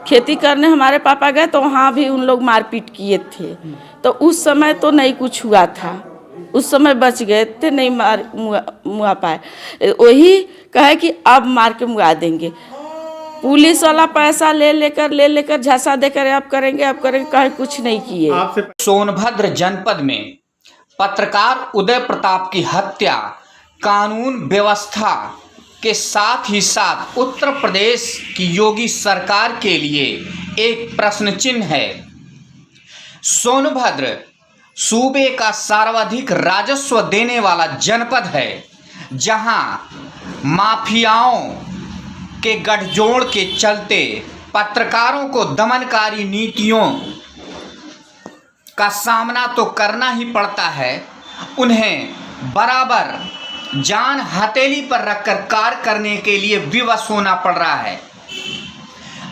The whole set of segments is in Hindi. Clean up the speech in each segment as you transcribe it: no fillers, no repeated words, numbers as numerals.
खेती करने हमारे पापा गए तो वहाँ भी उन लोग मारपीट किए थे। तो उस समय तो नहीं कुछ हुआ था, उस समय बच गए थे, नहीं मुआ पाए। वही कहे कि अब मार के मुआ देंगे। पुलिस वाला पैसा ले लेकर झांसा देकर अब करेंगे कहीं कुछ नहीं किए। सोनभद्र जनपद में पत्रकार उदय प्रताप की हत्या कानून व्यवस्था के साथ ही साथ उत्तर प्रदेश की योगी सरकार के लिए एक प्रश्न चिन्ह है। सोनभद्र सूबे का सर्वाधिक राजस्व देने वाला जनपद है, जहां माफियाओं के गठजोड़ के चलते पत्रकारों को दमनकारी नीतियों का सामना तो करना ही पड़ता है, उन्हें बराबर जान हथेली पर रखकर कार्य करने के लिए विवश होना पड़ रहा है।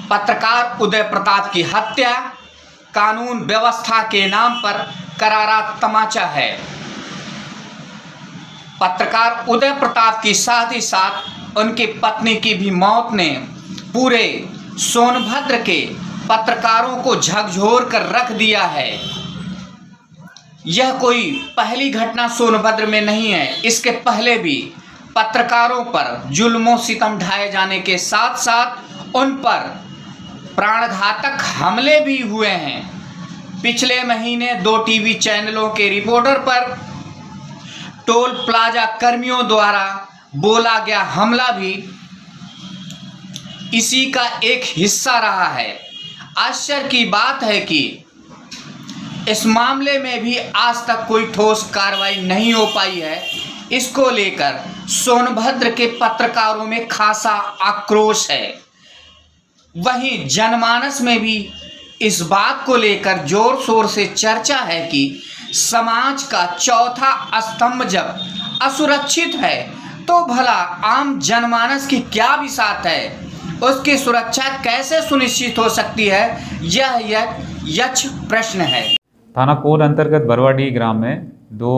पत्रकार उदय प्रताप की हत्या कानून व्यवस्था के नाम पर करारा तमाचा है। पत्रकार उदय प्रताप के साथ ही साथ उनकी पत्नी की भी मौत ने पूरे सोनभद्र के पत्रकारों को झकझोर कर रख दिया है। यह कोई पहली घटना सोनभद्र में नहीं है, इसके पहले भी पत्रकारों पर जुल्मों सितम ढाए जाने के साथ साथ उन पर प्राणघातक हमले भी हुए हैं। पिछले महीने 2 टीवी चैनलों के रिपोर्टर पर टोल प्लाजा कर्मियों द्वारा बोला गया हमला भी इसी का एक हिस्सा रहा है। आश्चर्य की बात है कि इस मामले में भी आज तक कोई ठोस कार्रवाई नहीं हो पाई है। इसको लेकर सोनभद्र के पत्रकारों में खासा आक्रोश है। वहीं जनमानस में भी इस बात को लेकर जोर शोर से चर्चा है कि समाज का चौथा स्तंभ जब असुरक्षित है तो भला आम जनमानस की भी बिसात है, उसकी सुरक्षा कैसे सुनिश्चित हो सकती है, यह यक्ष प्रश्न है। थाना कोल अंतर्गत बरवाडी ग्राम में 2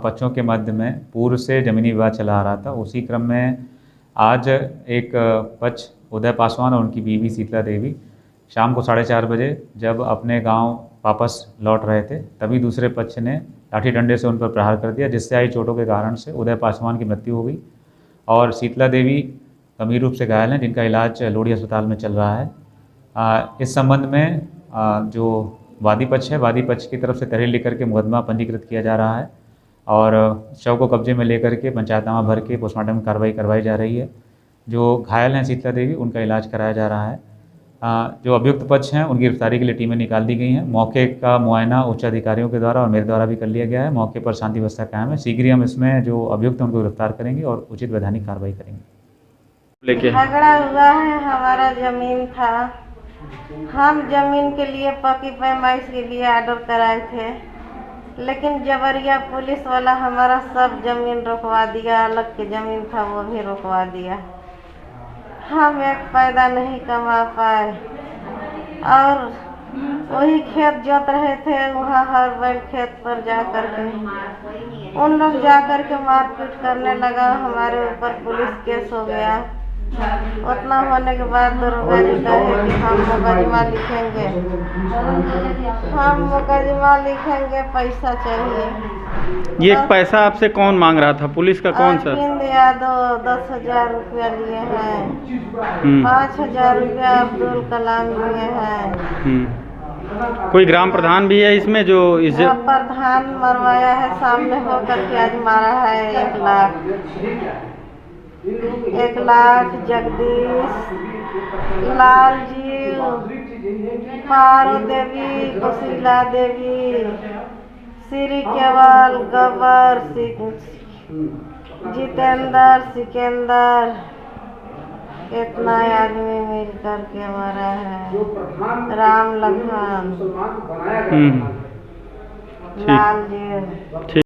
पक्षों के मध्य में पूर्व से जमीनी विवाद चला आ रहा था। उसी क्रम में आज एक पक्ष उदय पासवान और उनकी बीवी शीतला देवी शाम को 4:30 बजे जब अपने गांव वापस लौट रहे थे, तभी दूसरे पक्ष ने लाठी डंडे से उन पर प्रहार कर दिया, जिससे आई चोटों के कारण से उदय पासवान की मृत्यु हो गई और शीतला देवी गंभीर रूप से घायल हैं, जिनका इलाज लोधी अस्पताल में चल रहा है। इस संबंध में जो वादी पक्ष है, वादी पक्ष की तरफ से तहरीर लेकर के मुकदमा पंजीकृत किया जा रहा है और शव को कब्जे में लेकर के पंचायतनामा भर के पोस्टमार्टम कार्रवाई करवाई जा रही है। जो घायल हैं शीतला देवी, उनका इलाज कराया जा रहा है। जो अभियुक्त पक्ष हैं उनकी गिरफ्तारी के लिए टीमें निकाल दी गई हैं। मौके का मुआयना उच्च अधिकारियों के द्वारा और मेरे द्वारा भी कर लिया गया है। मौके पर शांति व्यवस्था कायम है। शीघ्र ही हम इसमें जो अभियुक्त हैं उनको गिरफ्तार करेंगे और उचित वैधानिक कार्रवाई करेंगे। झगड़ा हुआ है, हमारा जमीन था, हम जमीन के लिए पक्की पैमाइश के लिए ऑर्डर कराए थे, लेकिन जबरिया पुलिस वाला हमारा सब जमीन रोकवा दिया। अलग के जमीन था वो भी रोकवा दिया। हम एक पैदा नहीं कमा पाए और वही खेत जोत रहे थे, वहाँ हर बैल खेत पर जा कर के उन लोग जा कर के मारपीट करने लगा। हमारे ऊपर पुलिस केस हो गया। उतना होने के बाद दरोगा जी कहे कि हम मुकदमा लिखेंगे, पैसा चाहिए। ये पैसा आपसे कौन मांग रहा था? पुलिस का कौन सा? यादव 10,000 रुपया लिए हैं, 5,000 रुपया अब्दुल कलाम लिए हैं। कोई ग्राम प्रधान भी है इसमें जो प्रधान मरवाया है, सामने होकर के आज मारा है 1 लाख। 1 लाख जगदीश, लाल जी, पारो देवी, कुशीला देवी, श्री केवल, गबर, जितेंद्र, सिकंदर, इतना आदमी मिल करके मरा है। राम लखन, लाल जी।